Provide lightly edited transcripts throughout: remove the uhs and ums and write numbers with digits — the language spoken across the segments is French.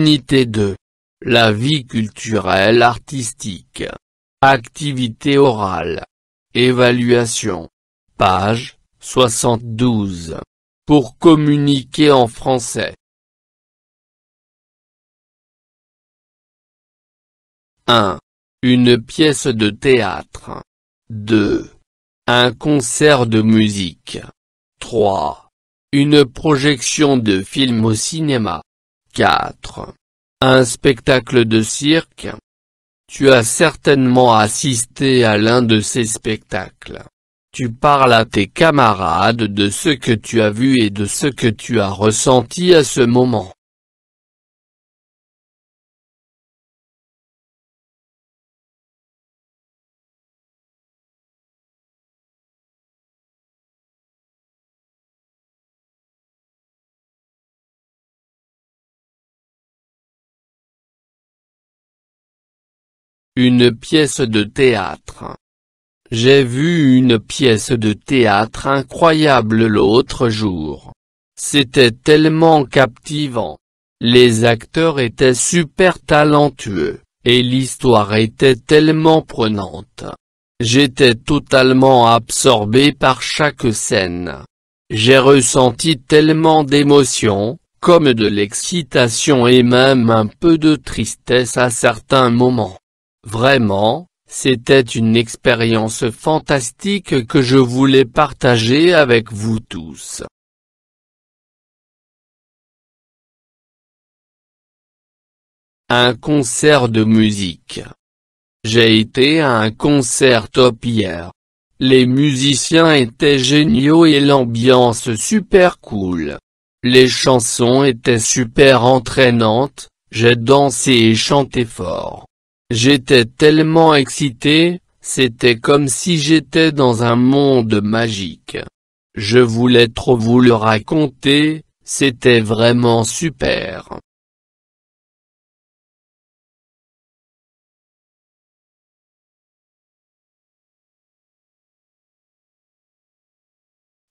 Unité 2. La vie culturelle artistique. Activité orale. Évaluation. Page 72. Pour communiquer en français. 1. Une pièce de théâtre. 2. Un concert de musique. 3. Une projection de film au cinéma. 4. Un spectacle de cirque. Tu as certainement assisté à l'un de ces spectacles. Tu parles à tes camarades de ce que tu as vu et de ce que tu as ressenti à ce moment. Une pièce de théâtre. J'ai vu une pièce de théâtre incroyable l'autre jour. C'était tellement captivant. Les acteurs étaient super talentueux, et l'histoire était tellement prenante. J'étais totalement absorbé par chaque scène. J'ai ressenti tellement d'émotions, comme de l'excitation et même un peu de tristesse à certains moments. Vraiment, c'était une expérience fantastique que je voulais partager avec vous tous. Un concert de musique. J'ai été à un concert top hier. Les musiciens étaient géniaux et l'ambiance super cool. Les chansons étaient super entraînantes, j'ai dansé et chanté fort. J'étais tellement excité, c'était comme si j'étais dans un monde magique. Je voulais trop vous le raconter, c'était vraiment super.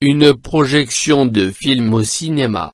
Une projection de film au cinéma.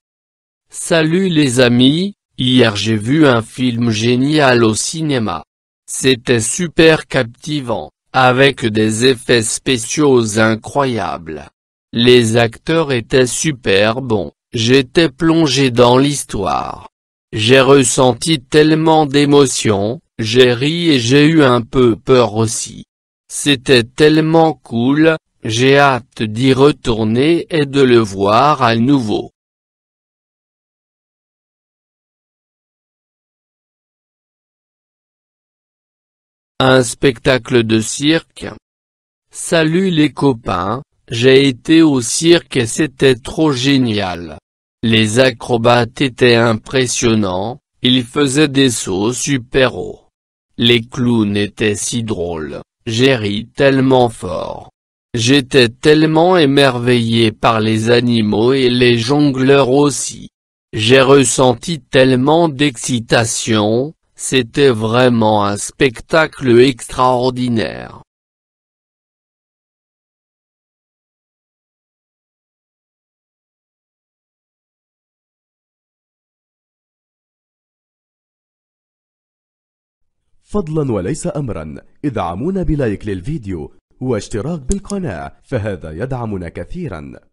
Salut les amis, hier j'ai vu un film génial au cinéma. C'était super captivant, avec des effets spéciaux incroyables. Les acteurs étaient super bons, j'étais plongé dans l'histoire. J'ai ressenti tellement d'émotions, j'ai ri et j'ai eu un peu peur aussi. C'était tellement cool, j'ai hâte d'y retourner et de le voir à nouveau. Un spectacle de cirque. Salut les copains, j'ai été au cirque et c'était trop génial. Les acrobates étaient impressionnants, ils faisaient des sauts super hauts. Les clowns étaient si drôles, j'ai ri tellement fort. J'étais tellement émerveillé par les animaux et les jongleurs aussi. J'ai ressenti tellement d'excitation. C'était vraiment un spectacle extraordinaire. فضلا وليس أمرا ادعمونا بلايك للفيديو واشتراك بالقناة، فهذا يدعمنا كثيرا.